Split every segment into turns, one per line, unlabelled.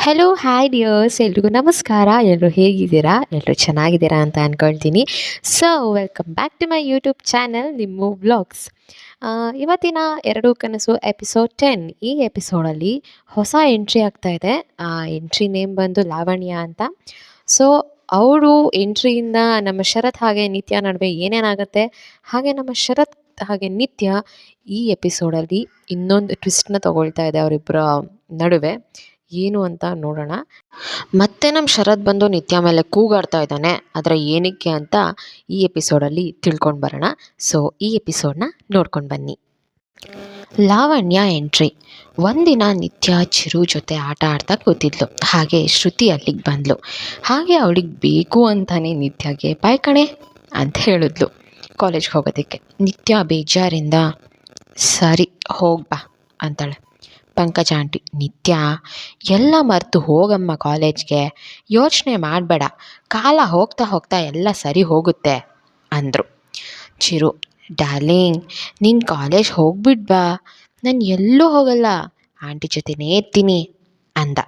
Hello hi dears ಎಲ್ರಿಗೂ ನಮಸ್ಕಾರ. ಎಲ್ಲರೂ ಹೇಗಿದ್ದೀರಾ? ಎಲ್ಲರೂ ಚೆನ್ನಾಗಿದ್ದೀರಾ ಅಂತ ಅಂದ್ಕೊಳ್ತೀನಿ. So welcome back to my YouTube channel Nimmu vlogs. ಇವತ್ತಿನ ಎರಡು ಕನಸು ಎಪಿಸೋಡ್ 10. ಈ ಎಪಿಸೋಡಲ್ಲಿ ಹೊಸ ಎಂಟ್ರಿ ಆಗ್ತಾ ಇದೆ. ಎಂಟ್ರಿ ನೇಮ್ ಬಂದು ಲಾವಣ್ಯ ಅಂತ. ಸೊ ಅವರು ಎಂಟ್ರಿಯಿಂದ ನಮ್ಮ ಶರತ್ ಹಾಗೆ ನಿತ್ಯ ನಡುವೆ ಏನೇನಾಗುತ್ತೆ, ಹಾಗೆ ನಮ್ಮ ಶರತ್ ಹಾಗೆ ನಿತ್ಯ ಈ ಎಪಿಸೋಡಲ್ಲಿ ಇನ್ನೊಂದು ಟ್ವಿಸ್ಟ್ನ ತಗೊಳ್ತಾ ಇದೆ ಅವರಿಬ್ಬರ ನಡುವೆ. ಏನು ಅಂತ ನೋಡೋಣ. ಮತ್ತೆ ನಮ್ಮ ಶರತ್ ಬಂದು ನಿತ್ಯ ಮೇಲೆ ಕೂಗಾಡ್ತಾ ಇದ್ದಾನೆ. ಆದರೆ ಏನಕ್ಕೆ ಅಂತ ಈ ಎಪಿಸೋಡಲ್ಲಿ ತಿಳ್ಕೊಂಡು ಬರೋಣ. ಸೊ ಈ ಎಪಿಸೋಡ್ನ ನೋಡ್ಕೊಂಡು ಬನ್ನಿ. ಲಾವಣ್ಯ ಎಂಟ್ರಿ. ಒಂದಿನ ನಿತ್ಯ ಚಿರು ಜೊತೆ ಆಟ ಆಡ್ತಾ ಕೂತಿದ್ಲು. ಹಾಗೆ ಶ್ರುತಿ ಅಲ್ಲಿಗೆ ಬಂದ್ಲು. ಹಾಗೆ ಅವಳಿಗೆ ಬೇಕು ಅಂತಾನೆ ನಿತ್ಯಗೆ ಬಾಯ್ ಕಣೆ ಅಂತ ಹೇಳಿದ್ಲು ಕಾಲೇಜ್ಗೆ ಹೋಗೋದಕ್ಕೆ. ನಿತ್ಯ ಬೇಜಾರಿಂದ ಸರಿ ಹೋಗ್ಬಾ ಅಂತಾಳೆ. ಪಂಕಜ ಆಂಟಿ, ನಿತ್ಯ ಎಲ್ಲ ಮರೆತು ಹೋಗಮ್ಮ ಕಾಲೇಜ್ಗೆ, ಯೋಚನೆ ಮಾಡಬೇಡ, ಕಾಲ ಹೋಗ್ತಾ ಹೋಗ್ತಾ ಎಲ್ಲ ಸರಿ ಹೋಗುತ್ತೆ ಅಂದರು. ಚಿರು, ಡಾರ್ಲಿಂಗ್ ನೀನು ಕಾಲೇಜ್ ಹೋಗ್ಬಿಡ್ಬಾ, ನಾನು ಎಲ್ಲೂ ಹೋಗಲ್ಲ, ಆಂಟಿ ಜೊತೆನೇ ಇರ್ತೀನಿ ಅಂದ.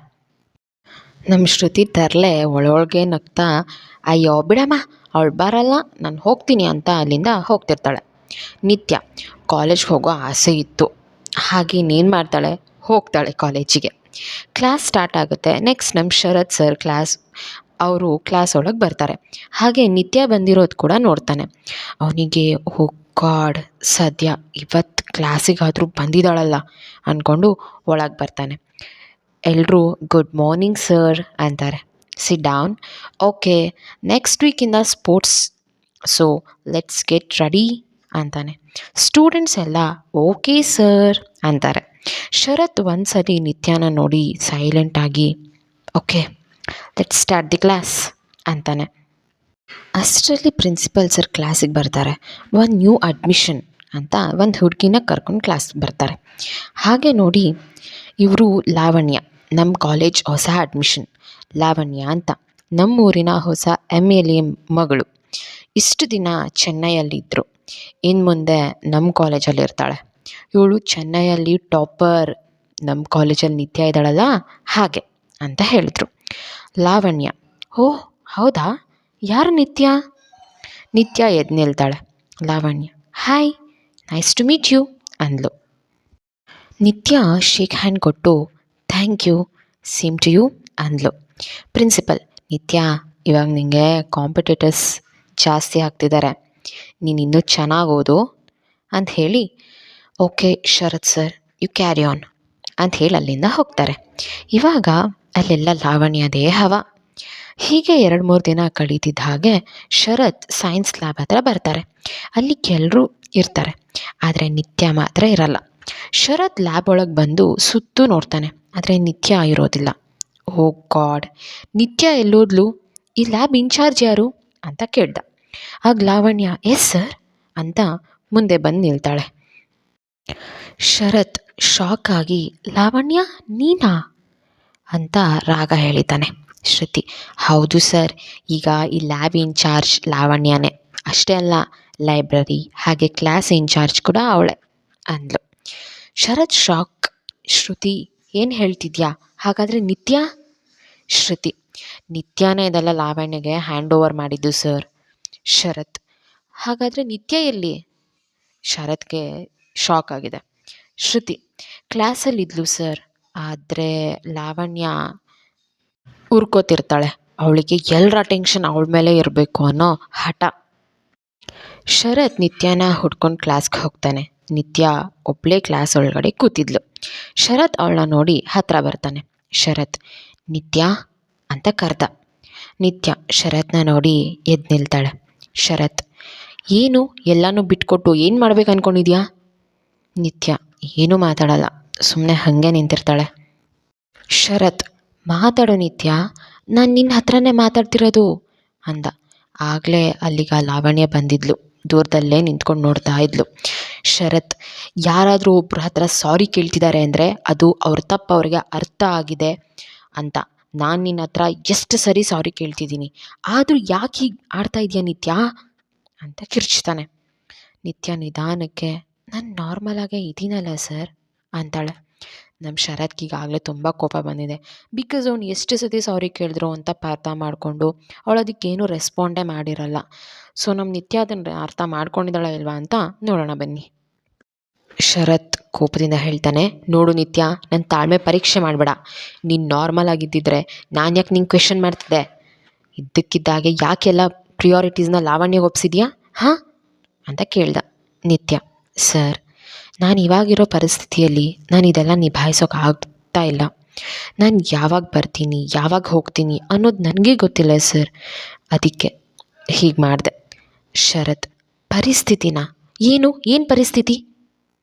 ನಮ್ಮ ಶ್ರುತಿ ತರಲೆ ಒಳೊಳಗೆ ನಗ್ತಾ, ಅಯ್ಯೋ ಬಿಡಮ್ಮ ಅವಳು ಬರಲ್ಲ, ನಾನು ಹೋಗ್ತೀನಿ ಅಂತ ಅಲ್ಲಿಂದ ಹೋಗ್ತಿರ್ತಾಳೆ. ನಿತ್ಯ ಕಾಲೇಜ್ಗೆ ಹೋಗೋ ಆಸೆ ಇತ್ತು, ಹಾಗೆ ಇನ್ನೇನು ಮಾಡ್ತಾಳೆ, ಹೋಗ್ತಾಳೆ ಕಾಲೇಜಿಗೆ. ಕ್ಲಾಸ್ ಸ್ಟಾರ್ಟ್ ಆಗುತ್ತೆ. ನೆಕ್ಸ್ಟ್ ನಮ್ಮ ಶರತ್ ಸರ್ ಅವರು ಕ್ಲಾಸ್ ಒಳಗೆ ಬರ್ತಾರೆ. ಹಾಗೆ ನಿತ್ಯ ಬಂದಿರೋದು ಕೂಡ ನೋಡ್ತಾನೆ. ಅವನಿಗೆ ಓ ಗಾಡ್, ಸದ್ಯ ಇವತ್ತು ಕ್ಲಾಸಿಗಾದರೂ ಬಂದಿದ್ದಾಳಲ್ಲ ಅಂದ್ಕೊಂಡು ಒಳಗೆ ಬರ್ತಾನೆ. ಎಲ್ಲರೂ ಗುಡ್ ಮಾರ್ನಿಂಗ್ ಸರ್ ಅಂತಾರೆ. Sit down. ಓಕೆ, ನೆಕ್ಸ್ಟ್ ವೀಕಿಂದ sports, so let's get ready ಅಂತಾನೆ. ಸ್ಟೂಡೆಂಟ್ಸ್ ಎಲ್ಲ ಓಕೆ ಸರ್ ಅಂತಾರೆ. ಶರತ್ ಒಂದ್ಸಲಿ ನಿತ್ಯನ ನೋಡಿ ಸೈಲೆಂಟಾಗಿ okay let's start the class ಅಂತಾನೆ. ಅಷ್ಟರಲ್ಲಿ ಪ್ರಿನ್ಸಿಪಲ್ ಸರ್ ಕ್ಲಾಸಿಗೆ ಬರ್ತಾರೆ. ಒಂದು ನ್ಯೂ ಅಡ್ಮಿಷನ್ ಅಂತ ಒಂದು ಹುಡುಗಿನ ಕರ್ಕೊಂಡು ಕ್ಲಾಸ್ಗೆ ಬರ್ತಾರೆ. ಹಾಗೆ ನೋಡಿ, ಇವರು ಲಾವಣ್ಯ, ನಮ್ಮ ಕಾಲೇಜ್ ಹೊಸ ಅಡ್ಮಿಷನ್ ಲಾವಣ್ಯ ಅಂತ, ನಮ್ಮೂರಿನ ಹೊಸ MLA ಮಗಳು. ಇಷ್ಟು ದಿನ ಚೆನ್ನೈಯಲ್ಲಿದ್ದರು, ಇನ್ನು ಮುಂದೆ ನಮ್ಮ ಕಾಲೇಜಲ್ಲಿ ಇರ್ತಾಳೆ. ಇವಳು ಚೆನ್ನೈಯಲ್ಲಿ ಟಾಪರ್, ನಮ್ಮ ಕಾಲೇಜಲ್ಲಿ ನಿತ್ಯ ಇದ್ದಾಳಲ್ಲ ಹಾಗೆ ಅಂತ ಹೇಳಿದ್ರು. ಲಾವಣ್ಯ, ಓಹ್ ಹೌದಾ, ಯಾರು ನಿತ್ಯ? ನಿತ್ಯ ಎದ್ದು ನಿಲ್ತಾಳೆ. Lavanya, hi, nice to meet you ಅಂದ್ಲು. ನಿತ್ಯ ಶೇಕ್ ಹ್ಯಾಂಡ್ ಕೊಟ್ಟು thank you, same to you ಅಂದ್ಲು. ಪ್ರಿನ್ಸಿಪಲ್, ನಿತ್ಯ ಇವಾಗ ನಿನಗೆ ಕಾಂಪಿಟೇಟರ್ಸ್ ಜಾಸ್ತಿ ಆಗ್ತಿದ್ದಾರೆ, ನೀನು ಇನ್ನೂ ಚೆನ್ನಾಗಿ ಓದು ಅಂತ ಹೇಳಿ okay Sharath sir you carry on ಅಂತ ಹೇಳಿ ಅಲ್ಲಿಂದ ಹೋಗ್ತಾರೆ. ಇವಾಗ ಅಲ್ಲೆಲ್ಲ ಲಾವಣ್ಯದೇ ಹವ. ಹೀಗೆ 2-3 ದಿನ ಕಳೀತಿದ್ದ ಹಾಗೆ ಶರತ್ ಸೈನ್ಸ್ ಲ್ಯಾಬ್ ಹತ್ರ ಬರ್ತಾರೆ. ಅಲ್ಲಿ ಎಲ್ಲರೂ ಇರ್ತಾರೆ, ಆದರೆ ನಿತ್ಯ ಮಾತ್ರ ಇರಲ್ಲ. ಶರತ್ ಲ್ಯಾಬ್ ಒಳಗೆ ಬಂದು ಸುತ್ತು ನೋಡ್ತಾನೆ, ಆದರೆ ನಿತ್ಯ ಇರೋದಿಲ್ಲ. ಓ ಗಾಡ್, ನಿತ್ಯ ಎಲ್ಲೋದ್ಲು, ಈ ಲ್ಯಾಬ್ ಇನ್ಚಾರ್ಜ್ ಯಾರು ಅಂತ ಕೇಳ್ದ. ಆಗ ಲಾವಣ್ಯ ಎಸ್ ಸರ್ ಅಂತ ಮುಂದೆ ಬಂದು ನಿಲ್ತಾಳೆ. ಶರತ್ ಶಾಕ್ ಆಗಿ ಲಾವಣ್ಯ ನೀನಾ ಅಂತ ರಾಗ ಹೇಳಿದ್ದಾನೆ. ಶ್ರುತಿ, ಹೌದು ಸರ್, ಈಗ ಈ ಲ್ಯಾಬ್ ಇನ್ಚಾರ್ಜ್ ಲಾವಣ್ಯನೇ, ಅಷ್ಟೇ ಅಲ್ಲ ಲೈಬ್ರರಿ ಹಾಗೆ ಕ್ಲಾಸ್ ಇನ್ಚಾರ್ಜ್ ಕೂಡ ಅವಳೆ ಅಂದ್ಲು. ಶರತ್ ಶಾಕ್. ಶ್ರುತಿ, ಏನು ಹೇಳ್ತಿದ್ಯಾ, ಹಾಗಾದರೆ ನಿತ್ಯ? ಶ್ರುತಿ, ನಿತ್ಯನೇ ಇದೆಲ್ಲ ಲಾವಣ್ಯಗೆ ಹ್ಯಾಂಡ್ ಓವರ್ ಮಾಡಿದ್ದು ಸರ್. ಶರತ್, ಹಾಗಾದರೆ ನಿತ್ಯ ಎಲ್ಲಿ? ಶರತ್ಗೆ ಶಾಕ್ ಆಗಿದೆ. ಶ್ರುತಿ, ಕ್ಲಾಸಲ್ಲಿದ್ಲು ಸರ್, ಆದರೆ ಲಾವಣ್ಯ ಉರ್ಕೋತಿರ್ತಾಳೆ, ಅವಳಿಗೆ ಎಲ್ಲರ ಅಟೆನ್ಷನ್ ಅವಳ ಮೇಲೆ ಇರಬೇಕು ಅನ್ನೋ ಹಠ. ಶರತ್ ನಿತ್ಯನ ಹುಡ್ಕೊಂಡು ಕ್ಲಾಸ್ಗೆ ಹೋಗ್ತಾನೆ. ನಿತ್ಯ ಒಬ್ಬಳೇ ಕ್ಲಾಸ್ ಒಳಗಡೆ ಕೂತಿದ್ಲು. ಶರತ್ ಅವಳನ್ನ ನೋಡಿ ಹತ್ರ ಬರ್ತಾನೆ. ಶರತ್, ನಿತ್ಯ ಅಂತ ಕರೆದ. ನಿತ್ಯ ಶರತ್ನ ನೋಡಿ ಎದ್ದು ನಿಲ್ತಾಳೆ. ಶರತ್, ಏನು ಎಲ್ಲನೂ ಬಿಟ್ಕೊಟ್ಟು ಏನು ಮಾಡ್ಬೇಕು ಅಂದ್ಕೊಂಡಿದ್ಯಾ? ನಿತ್ಯ ಏನೂ ಮಾತಾಡಲ್ಲ, ಸುಮ್ಮನೆ ಹಾಗೆ ನಿಂತಿರ್ತಾಳೆ. ಶರತ್, ಮಾತಾಡೋ ನಿತ್ಯ, ನಾನು ನಿನ್ನ ಹತ್ರನೇ ಮಾತಾಡ್ತಿರೋದು ಅಂದ. ಆಗಲೇ ಅಲ್ಲಿಗ ಲಾವಣ್ಯ ಬಂದಿದ್ಲು, ದೂರದಲ್ಲೇ ನಿಂತ್ಕೊಂಡು ನೋಡ್ತಾ ಇದ್ಲು. ಶರತ್, ಯಾರಾದರೂ ಒಬ್ಬರ ಹತ್ರ ಸಾರಿ ಕೇಳ್ತಿದ್ದಾರೆ ಅಂದರೆ ಅದು ಅವ್ರ ತಪ್ಪು ಅವ್ರಿಗೆ ಅರ್ಥ ಆಗಿದೆ ಅಂತ. ನಾನು ನಿನ್ನ ಹತ್ರ ಎಷ್ಟು ಸರಿ ಸಾರಿ ಕೇಳ್ತಿದ್ದೀನಿ, ಆದರೂ ಯಾಕೆ ಹೀಗೆ ಆಡ್ತಾ ಇದೆಯಾ ನಿತ್ಯ ಅಂತ ಕಿರ್ಚ್ತಾನೆ. ನಿತ್ಯ ನಿಧಾನಕ್ಕೆ ನಾನು ನಾರ್ಮಲಾಗೇ ಇದ್ದೀನಲ್ಲ ಸರ್ ಅಂತಾಳೆ. ನಮ್ಮ ಶರತ್ಗೆ ಈಗಾಗಲೇ ತುಂಬ ಕೋಪ ಬಂದಿದೆ. ಬಿಕಾಸ್ ಅವ್ನು ಎಷ್ಟು ಸತಿ ಸಾರಿ ಕೇಳಿದ್ರು ಅಂತ ಅರ್ಥ ಮಾಡಿಕೊಂಡು ಅವಳು ಅದಕ್ಕೇನು ರೆಸ್ಪಾಂಡೇ ಮಾಡಿರಲ್ಲ. ಸೊ ನಮ್ಮ ನಿತ್ಯ ಅದನ್ನು ಅರ್ಥ ಮಾಡ್ಕೊಂಡಿದ್ದಾಳ ಇಲ್ವಾ ಅಂತ ನೋಡೋಣ ಬನ್ನಿ. ಶರತ್ ಕೋಪದಿಂದ ಹೇಳ್ತಾನೆ, ನೋಡು ನಿತ್ಯ, ನನ್ನ ತಾಳ್ಮೆ ಪರೀಕ್ಷೆ ಮಾಡಬೇಡ. ನೀನು ನಾರ್ಮಲ್ ಆಗಿದ್ದಿದ್ರೆ ನಾನು ಯಾಕೆ ನಿಂಗೆ ಕ್ವೆಶನ್ ಮಾಡ್ತಿದ್ದೆ? ಇದ್ದಕ್ಕಿದ್ದಾಗೆ ಯಾಕೆಲ್ಲ ಪ್ರಿಯಾರಿಟೀಸ್ನ ಲಾವಣ್ಯಗೆ ಒಪ್ಸಿದ್ಯಾ ಹಾಂ ಅಂತ ಕೇಳ್ದ ನಿತ್ಯ. ಸರ್, ನಾನು ಇವಾಗಿರೋ ಪರಿಸ್ಥಿತಿಯಲ್ಲಿ ನಾನು ಇದೆಲ್ಲ ನಿಭಾಯಿಸೋಕೆ ಆಗ್ತಾ ಇಲ್ಲ. ನಾನು ಯಾವಾಗ ಬರ್ತೀನಿ ಯಾವಾಗ ಹೋಗ್ತೀನಿ ಅನ್ನೋದು ನನಗೆ ಗೊತ್ತಿಲ್ಲ ಸರ್, ಅದಕ್ಕೆ ಹೀಗೆ ಮಾಡಿದೆ. ಶರತ್, ಪರಿಸ್ಥಿತಿನ? ಏನು ಪರಿಸ್ಥಿತಿ?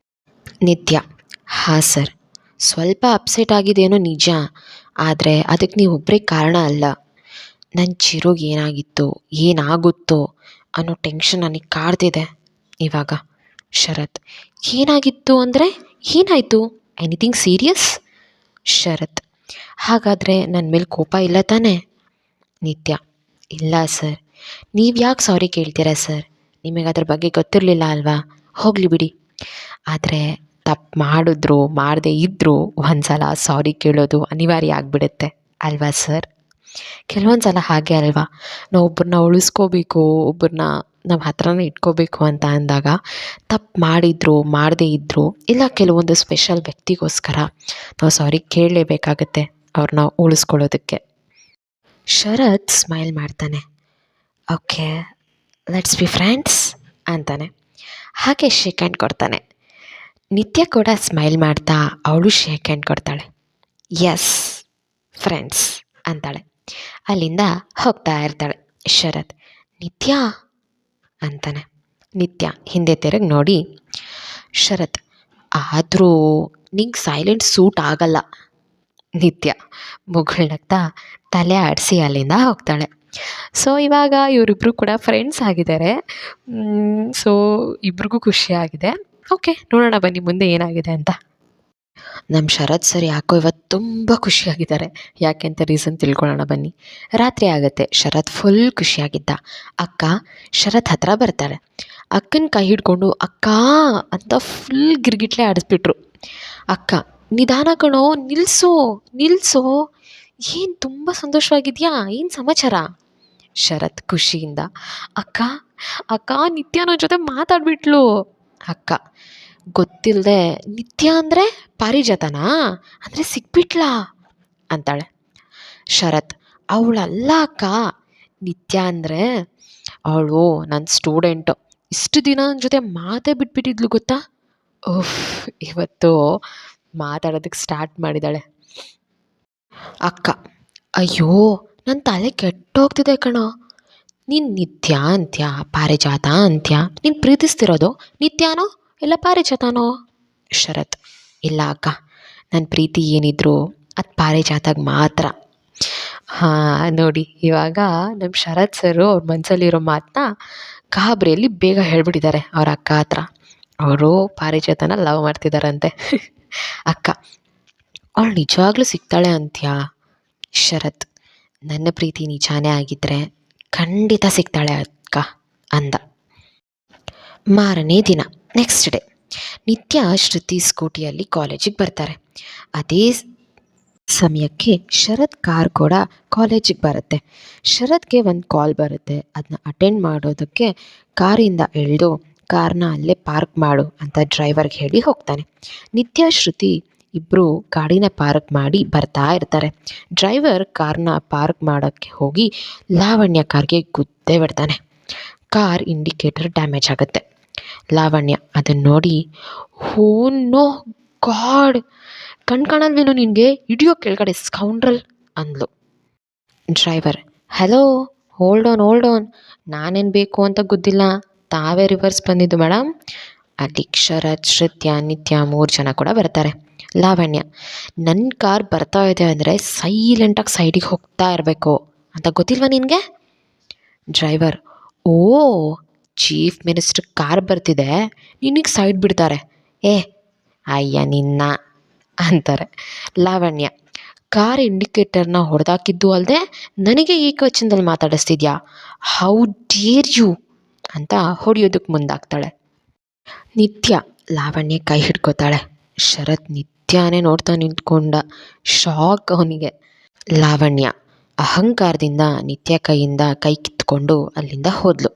ನಿತ್ಯ, ಹಾಂ ಸರ್, ಸ್ವಲ್ಪ ಅಪ್ಸೆಟ್ ಆಗಿದೆಯೇನೋ ನಿಜ, ಆದರೆ ಅದಕ್ಕೆ ನೀವು ಒಬ್ಬರೇ ಕಾರಣ ಅಲ್ಲ. ನನ್ನ ಚಿರುಗೆ ಏನಾಗಿತ್ತೋ ಏನಾಗುತ್ತೋ ಅನ್ನೋ ಟೆನ್ಷನ್ ನನಗೆ ಕಾಡ್ತಿದೆ ಇವಾಗ. ಶರತ್, ಏನಾಗಿತ್ತು ಅಂದರೆ ಏನಾಯಿತು? Anything serious? ಶರತ್, ಹಾಗಾದರೆ ನನ್ನ ಮೇಲೆ ಕೋಪ ಇಲ್ಲ ತಾನೇ? ನಿತ್ಯ, ಇಲ್ಲ ಸರ್. ನೀವು ಯಾಕೆ ಸಾರಿ ಕೇಳ್ತೀರಾ ಸರ್? ನಿಮಗೆ ಅದ್ರ ಬಗ್ಗೆ ಗೊತ್ತಿರಲಿಲ್ಲ ಅಲ್ವಾ? ಹೋಗಲಿ ಬಿಡಿ. ಆದರೆ ತಪ್ಪು ಮಾಡಿದ್ರು ಮಾಡದೇ ಇದ್ದರೂ ಒಂದು ಸಲ ಸಾರಿ ಕೇಳೋದು ಅನಿವಾರ್ಯ ಆಗಿಬಿಡುತ್ತೆ ಅಲ್ವಾ ಸರ್? ಕೆಲವೊಂದು ಸಲ ಹಾಗೆ ಅಲ್ವಾ, ನಾವು ಒಬ್ಬರನ್ನ ಉಳಿಸ್ಕೋಬೇಕು, ಒಬ್ಬರನ್ನ ನಮ್ಮ ಹತ್ರನೇ ಇಟ್ಕೋಬೇಕು ಅಂತ ಅಂದಾಗ ತಪ್ಪು ಮಾಡಿದ್ರು ಮಾಡದೇ ಇದ್ದರೂ ಇಲ್ಲ, ಕೆಲವೊಂದು ಸ್ಪೆಷಲ್ ವ್ಯಕ್ತಿಗೋಸ್ಕರ ನಾವು ಸಾರಿ ಕೇಳಲೇಬೇಕಾಗತ್ತೆ ಅವ್ರನ್ನ ಉಳಿಸ್ಕೊಳ್ಳೋದಕ್ಕೆ. ಶರತ್ ಸ್ಮೈಲ್ ಮಾಡ್ತಾನೆ. ಓಕೆ, ಲೆಟ್ಸ್ ಬಿ ಫ್ರೆಂಡ್ಸ್ ಅಂತಾನೆ. ಹಾಗೆ ಶೇಕ್ ಹ್ಯಾಂಡ್ ಕೊಡ್ತಾನೆ. ನಿತ್ಯ ಕೂಡ ಸ್ಮೈಲ್ ಮಾಡ್ತಾ ಅವಳು ಶೇಕ್ ಹ್ಯಾಂಡ್ ಕೊಡ್ತಾಳೆ. ಎಸ್ ಫ್ರೆಂಡ್ಸ್ ಅಂತಾಳೆ. ಅಲ್ಲಿಂದ ಹೋಗ್ತಾ ಇರ್ತಾಳೆ. ಶರತ್, ನಿತ್ಯ ಅಂತಾನೆ. ನಿತ್ಯ ಹಿಂದೆ ತಿರುಗಿ ನೋಡಿ, ಶರತ್, ಆದರೂ ನಿಂಗೆ ಸೈಲೆಂಟ್ ಸೂಟ್ ಆಗಲ್ಲ. ನಿತ್ಯ ಮುಗುಳ್ನಗ್ತಾ ತಲೆ ಆಡಿಸಿ ಅಲ್ಲಿಂದ ಹೋಗ್ತಾಳೆ. ಸೊ ಇವಾಗ ಇವರಿಬ್ಬರು ಕೂಡ ಫ್ರೆಂಡ್ಸ್ ಆಗಿದ್ದಾರೆ. ಸೊ ಇಬ್ರಿಗೂ ಖುಷಿಯಾಗಿದೆ. ಓಕೆ, ನೋಡೋಣ ಬನ್ನಿ ಮುಂದೆ ಏನಾಗಿದೆ ಅಂತ. ನಮ್ಮ ಶರತ್ ಸರ್ ಯಾಕೋ ಇವತ್ತು ತುಂಬ ಖುಷಿಯಾಗಿದ್ದಾರೆ. ಯಾಕೆ ಅಂತ ರೀಸನ್ ತಿಳ್ಕೊಳ್ಳೋಣ ಬನ್ನಿ. ರಾತ್ರಿ ಆಗುತ್ತೆ. ಶರತ್ ಫುಲ್ ಖುಷಿಯಾಗಿದ್ದ. ಅಕ್ಕ ಶರತ್ ಹತ್ರ ಬರ್ತಾಳೆ. ಅಕ್ಕನ ಕೈ ಹಿಡ್ಕೊಂಡು ಅಕ್ಕ ಅಂತ ಫುಲ್ ಗಿರ್ಗಿಟ್ಲೆ ಆಡಿಸ್ಬಿಟ್ರು. ಅಕ್ಕ, ನಿಧಾನ ಕಣೋ, ನಿಲ್ಲಿಸೋ, ಏನು ತುಂಬ ಸಂತೋಷವಾಗಿದೆಯಾ, ಏನು ಸಮಾಚಾರ? ಶರತ್ ಖುಷಿಯಿಂದ, ಅಕ್ಕ ನಿತ್ಯ ನನ್ನ ಜೊತೆ ಮಾತಾಡ್ಬಿಟ್ಲು. ಅಕ್ಕ, ಗೊತ್ತಿಲ್ಲದೆ ನಿತ್ಯ ಅಂದರೆ ಪಾರಿಜಾತನಾ? ಅಂದರೆ ಸಿಕ್ಬಿಟ್ಲಾ ಅಂತಾಳೆ. ಶರತ್, ಅವಳಲ್ಲ ಅಕ್ಕ, ನಿತ್ಯ ಅಂದರೆ ಅವಳು ನನ್ನ ಸ್ಟೂಡೆಂಟು. ಇಷ್ಟು ದಿನ ನನ್ನ ಜೊತೆ ಮಾತೇ ಬಿಟ್ಬಿಟ್ಟಿದ್ಲು ಗೊತ್ತಾ? ಓಹ್, ಇವತ್ತು ಮಾತಾಡೋದಕ್ಕೆ ಸ್ಟಾರ್ಟ್ ಮಾಡಿದ್ದಾಳೆ. ಅಕ್ಕ, ಅಯ್ಯೋ ನನ್ನ ತಲೆ ಕೆಟ್ಟೋಗ್ತಿದೆ ಕಣೋ. ನೀನು ನಿತ್ಯ ಅಂತ್ಯ, ಪಾರಿಜಾತ ಅಂತ್ಯ. ನೀನು ಪ್ರೀತಿಸ್ತಿರೋದು ನಿತ್ಯನೋ ಇಲ್ಲ ಪಾರಿಜಾತನೋ? ಶರತ್, ಇಲ್ಲ ಅಕ್ಕ, ನನ್ನ ಪ್ರೀತಿ ಏನಿದ್ರು ಅದು ಪಾರಿಜಾತಗೆ ಮಾತ್ರ. ಹಾಂ ನೋಡಿ, ಇವಾಗ ನಮ್ಮ ಶರತ್ ಸರು ಅವ್ರ ಮನಸ್ಸಲ್ಲಿರೋ ಮಾತನ್ನ ಗಾಬರಿಯಲ್ಲಿ ಬೇಗ ಹೇಳ್ಬಿಟ್ಟಿದ್ದಾರೆ ಅವ್ರ ಅಕ್ಕ ಹತ್ರ. ಅವರು ಪಾರಿಜಾತನ ಲವ್ ಮಾಡ್ತಿದ್ದಾರಂತೆ. ಅಕ್ಕ, ಅವಳು ನಿಜವಾಗ್ಲೂ ಸಿಗ್ತಾಳೆ ಅಂತ್ಯ? ಶರತ್, ನನ್ನ ಪ್ರೀತಿ ನಿಜಾನೇ ಆಗಿದ್ದರೆ ಖಂಡಿತ ಸಿಗ್ತಾಳೆ ಅಕ್ಕ ಅಂದ. ಮಾರನೇ ದಿನ, ನೆಕ್ಸ್ಟ್ ಡೇ, ನಿತ್ಯ ಶ್ರುತಿ ಸ್ಕೂಟಿಯಲ್ಲಿ ಕಾಲೇಜಿಗೆ ಬರ್ತಾರೆ. ಅದೇ ಸಮಯಕ್ಕೆ ಶರತ್ ಕಾರ್ ಕೂಡ ಕಾಲೇಜಿಗೆ ಬರುತ್ತೆ. ಶರತ್ಗೆ ಒಂದು ಕಾಲ್ ಬರುತ್ತೆ. ಅದನ್ನ ಅಟೆಂಡ್ ಮಾಡೋದಕ್ಕೆ ಕಾರಿಂದ ಇಳಿದು ಕಾರ್ನ ಅಲ್ಲೇ ಪಾರ್ಕ್ ಮಾಡು ಅಂತ ಡ್ರೈವರ್ಗೆ ಹೇಳಿ ಹೋಗ್ತಾನೆ. ನಿತ್ಯ ಶ್ರುತಿ ಇಬ್ಬರು ಗಾಡಿನ ಪಾರ್ಕ್ ಮಾಡಿ ಬರ್ತಾ ಇರ್ತಾರೆ. ಡ್ರೈವರ್ ಕಾರ್ನ ಪಾರ್ಕ್ ಮಾಡೋಕ್ಕೆ ಹೋಗಿ ಲಾವಣ್ಯ ಕಾರ್ಗೆ ಗುದ್ದೇ ಬಿಡ್ತಾನೆ. ಕಾರ್ ಇಂಡಿಕೇಟರ್ ಡ್ಯಾಮೇಜ್ ಆಗುತ್ತೆ. ಲಾವಣ್ಯ ಅದನ್ನು ನೋಡಿ, ಹೋ ನೋ ಗಾಡ್, ಕಾಣಲ್ವೇನೋ ನಿನಗೆ, ಹಿಡಿಯೋ ಕೆಳಗಡೆ ಸ್ಕೌಂಡ್ರಲ್ ಅಂದ್ಲು. ಡ್ರೈವರ್, ಹಲೋ, ಹೋಲ್ಡ್ ಆನ್, ನಾನೇನು ಬೇಕು ಅಂತ ಗೊತ್ತಿಲ್ಲ, ತಾವೇ ರಿವರ್ಸ್ ಬಂದಿದ್ದು ಮೇಡಮ್. ಅಲ್ಲಿ ಶರತ್, ಶ್ರುತ್ಯ, ನಿತ್ಯ 3 ಜನ ಕೂಡ ಬರ್ತಾರೆ. ಲಾವಣ್ಯ, ನನ್ನ ಕಾರ್ ಬರ್ತಾ ಇದೆ ಅಂದರೆ ಸೈಲೆಂಟಾಗಿ ಸೈಡಿಗೆ ಹೋಗ್ತಾ ಇರಬೇಕು ಅಂತ ಗೊತ್ತಿಲ್ವಾ ನಿನಗೆ? ಡ್ರೈವರ್, ಓ, ಚೀಫ್ ಮಿನಿಸ್ಟರ್ ಕಾರ್ ಬರ್ತಿದೆ, ನಿನಗೆ ಸೈಡ್ ಬಿಡ್ತಾರೆ? ಅಯ್ಯ ನಿನ್ನ ಅಂತಾರೆ. ಲಾವಣ್ಯ, ಕಾರ್ ಇಂಡಿಕೇಟರ್ನ ಹೊಡೆದಾಕಿದ್ದು ಅಲ್ಲದೆ ನನಗೆ ಈ ಕ್ವಶನ್ದಲ್ಲಿ ಮಾತಾಡಿಸ್ತಿದ್ಯಾ? ಹೌ ಡೇರ್ ಯು ಅಂತ ಹೊಡೆಯೋದಕ್ಕೆ ಮುಂದಾಗ್ತಾಳೆ. ನಿತ್ಯ ಲಾವಣ್ಯ ಕೈ ಹಿಡ್ಕೋತಾಳೆ. ಶರತ್ ನಿತ್ಯ ನಿತ್ಯನೇ ನೋಡ್ತಾ ನಿಂತ್ಕೊಂಡ. ಶಾಕ್ ಅವನಿಗೆ. ಲಾವಣ್ಯ ಅಹಂಕಾರದಿಂದ ನಿತ್ಯ ಕೈಯಿಂದ ಕೈ ಕಿತ್ಕೊಂಡು ಅಲ್ಲಿಂದ ಹೋದ್ಲು.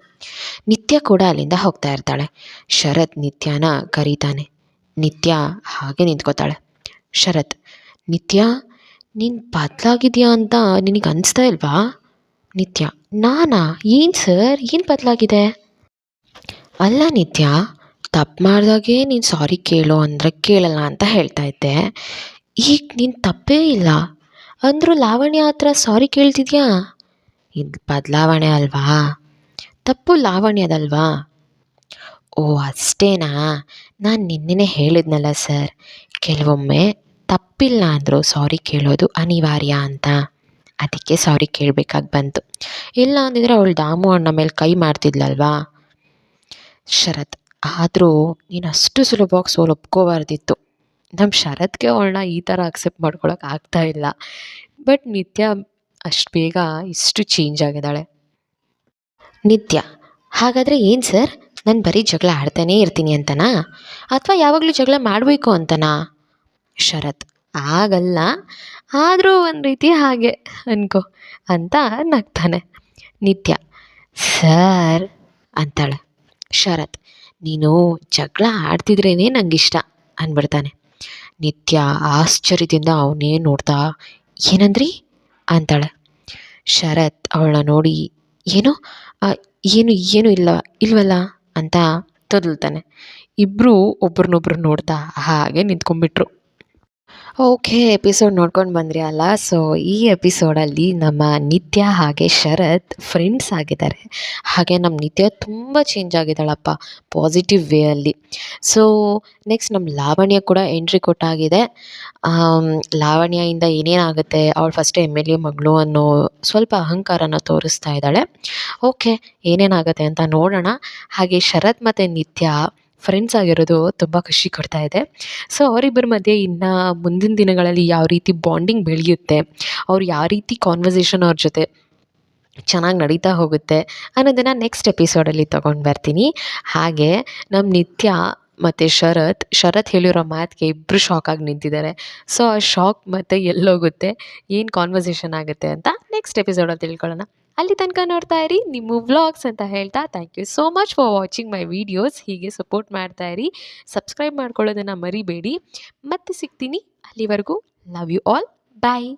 ನಿತ್ಯ ಕೂಡ ಅಲ್ಲಿಂದ ಹೋಗ್ತಾ ಇರ್ತಾಳೆ. ಶರತ್ ನಿತ್ಯನ ಕರೀತಾನೆ. ನಿತ್ಯ ಹಾಗೆ ನಿಂತ್ಕೋತಾಳೆ. ಶರತ್, ನಿತ್ಯ, ನೀನು ಬದಲಾಗಿದೆಯಾ ಅಂತ ನಿನಗೆ ಅನಿಸ್ತಾ ಇಲ್ವಾ? ನಿತ್ಯ, ನಾನಾ? ಏನು ಸರ್, ಏನು ಬದಲಾಗಿದೆ? ಅಲ್ಲ ನಿತ್ಯ, ತಪ್ಪು ಮಾಡಿದಾಗೆ ನೀನು ಸಾರಿ ಕೇಳು ಅಂದರೆ ಕೇಳಲ್ಲ ಅಂತ ಹೇಳ್ತಾ ಇದ್ದೆ. ಈಗ ನೀನು ತಪ್ಪೇ ಇಲ್ಲ ಅಂದರೂ ಲಾವಣ್ಯ ಹತ್ರ ಸಾರಿ ಕೇಳ್ತಿದ್ಯಾ? ಇದು ಬದಲಾವಣೆ ಅಲ್ವಾ? ತಪ್ಪು ಲಾವಣ್ಯದಲ್ವಾ? ಓ ಅಷ್ಟೇನಾ? ನಾನು ನಿನ್ನೆನೇ ಹೇಳಿದ್ನಲ್ಲ ಸರ್, ಕೆಲವೊಮ್ಮೆ ತಪ್ಪಿಲ್ಲ ಅಂದರೂ ಸಾರಿ ಕೇಳೋದು ಅನಿವಾರ್ಯ ಅಂತ. ಅದಕ್ಕೆ ಸಾರಿ ಕೇಳಬೇಕಾಗಿ ಬಂತು. ಇಲ್ಲ ಅಂದಿದ್ರೆ ಅವಳು ದಾಮು ಅಣ್ಣ ಮೇಲೆ ಕೈ ಮಾಡ್ತಿದ್ಲಲ್ವಾ? ಶರತ್, ಆದರೂ ನೀನು ಅಷ್ಟು ಸುಲಭವಾಗಿ ಒಪ್ಕೋಬಾರ್ದಿತ್ತು. ನಮ್ಮ ಶರತ್ಗೆ ಅವಳನ್ನ ಈ ಥರ ಅಕ್ಸೆಪ್ಟ್ ಮಾಡ್ಕೊಳಕ್ಕೆ ಆಗ್ತಾ ಇಲ್ಲ. ಬಟ್ ನಿತ್ಯ ಅಷ್ಟು ಬೇಗ ಇಷ್ಟು ಚೇಂಜ್ ಆಗಿದ್ದಾಳೆ. ನಿತ್ಯ, ಹಾಗಾದರೆ ಏನು ಸರ್, ನಾನು ಬರೀ ಜಗಳ ಆಡ್ತಾನೇ ಇರ್ತೀನಿ ಅಂತನಾ, ಅಥವಾ ಯಾವಾಗಲೂ ಜಗಳ ಮಾಡಬೇಕು ಅಂತನಾ? ಶರತ್, ಆಗಲ್ಲ, ಆದರೂ ಒಂದು ರೀತಿ ಹಾಗೆ ಅನ್ಕೋ ಅಂತ ನಗ್ತಾನೆ. ನಿತ್ಯ, ಸರ್ ಅಂತಾಳೆ. ಶರತ್, ನೀನು ಜಗಳ ಆಡ್ತಿದ್ರೇ ನನಗಿಷ್ಟ ಅಂದ್ಬಿಡ್ತಾನೆ. ನಿತ್ಯ ಆಶ್ಚರ್ಯದಿಂದ ಅವನೇ ನೋಡ್ತಾ, ಏನಂದ್ರಿ ಅಂತಾಳೆ. ಶರತ್ ಅವಳನ್ನ ನೋಡಿ, ಏನು ಏನು ಏನು ಇಲ್ವಲ್ಲ ಅಂತ ತೊದಲ್ತಾನೆ. ಇಬ್ಬರು ಒಬ್ರನ್ನೊಬ್ರು ನೋಡ್ತಾ ಹಾಗೆ ನಿಂತ್ಕೊಂಡ್ಬಿಟ್ರು. ಓಕೆ, ಎಪಿಸೋಡ್ ನೋಡ್ಕೊಂಡು ಬಂದ್ರಿ ಅಲ್ಲ. ಸೊ ಈ ಎಪಿಸೋಡಲ್ಲಿ ನಮ್ಮ ನಿತ್ಯ ಹಾಗೆ ಶರತ್ ಫ್ರೆಂಡ್ಸ್ ಆಗಿದ್ದಾರೆ. ಹಾಗೆ ನಮ್ಮ ನಿತ್ಯ ತುಂಬ ಚೇಂಜ್ ಆಗಿದ್ದಾಳಪ್ಪ, ಪಾಸಿಟಿವ್ ವೇ ಅಲ್ಲಿ. ಸೊ ನೆಕ್ಸ್ಟ್ ನಮ್ಮ ಲಾವಣ್ಯ ಕೂಡ ಎಂಟ್ರಿ ಕೊಟ್ಟಾಗಿದೆ. ಲಾವಣ್ಯಯಿಂದ ಏನೇನಾಗುತ್ತೆ, ಅವಳು ಫಸ್ಟೇ MLA ಮಗಳು ಅನ್ನೋ ಸ್ವಲ್ಪ ಅಹಂಕಾರನ ತೋರಿಸ್ತಾ ಇದ್ದಾಳೆ. ಓಕೆ, ಏನೇನಾಗುತ್ತೆ ಅಂತ ನೋಡೋಣ. ಹಾಗೆ ಶರತ್ ಮತ್ತು ನಿತ್ಯ ಫ್ರೆಂಡ್ಸ್ ಆಗಿರೋದು ತುಂಬ ಖುಷಿ ಕೊಡ್ತಾ ಇದೆ. ಸೊ ಅವರಿಬ್ಬರ ಮಧ್ಯೆ ಇನ್ನು ಮುಂದಿನ ದಿನಗಳಲ್ಲಿ ಯಾವ ರೀತಿ ಬಾಂಡಿಂಗ್ ಬೆಳೆಯುತ್ತೆ, ಅವ್ರು ಯಾವ ರೀತಿ ಕಾನ್ವರ್ಸೇಷನ್ ಅವ್ರ ಜೊತೆ ಚೆನ್ನಾಗಿ ನಡೀತಾ ಹೋಗುತ್ತೆ ಅನ್ನೋದನ್ನು ನೆಕ್ಸ್ಟ್ ಎಪಿಸೋಡಲ್ಲಿ ತೊಗೊಂಡು ಬರ್ತೀನಿ. ಹಾಗೆ ನಮ್ಮ ನಿತ್ಯ ಮತ್ತು ಶರತ್ ಹೇಳಿರೋ ಮಾತಿಗೆ ಇಬ್ಬರು ಶಾಕಾಗಿ ನಿಂತಿದ್ದಾರೆ. ಸೊ ಆ ಶಾಕ್ ಮತ್ತು ಎಲ್ಲೋಗುತ್ತೆ, ಏನು ಕಾನ್ವರ್ಸೇಷನ್ ಆಗುತ್ತೆ ಅಂತ ನೆಕ್ಸ್ಟ್ ಎಪಿಸೋಡಲ್ಲಿ ತಿಳ್ಕೊಳ್ಳೋಣ. ಅಲ್ಲಿ ತನಕ ನೋಡ್ತಾ ಇರಿ ನಿಮ್ಮ ವ್ಲಾಗ್ಸ್ ಅಂತ ಹೇಳ್ತಾ, thank you so much for watching my videos. ಹೀಗೆ ಸಪೋರ್ಟ್ ಮಾಡ್ತಾ ಇರಿ, ಸಬ್ಸ್ಕ್ರೈಬ್ ಮಾಡ್ಕೊಳ್ಳೋದನ್ನು ಮರಿಬೇಡಿ. ಮತ್ತೆ ಸಿಗ್ತೀನಿ, ಅಲ್ಲಿವರೆಗೂ ಲವ್ ಯು ಆಲ್, ಬಾಯ್.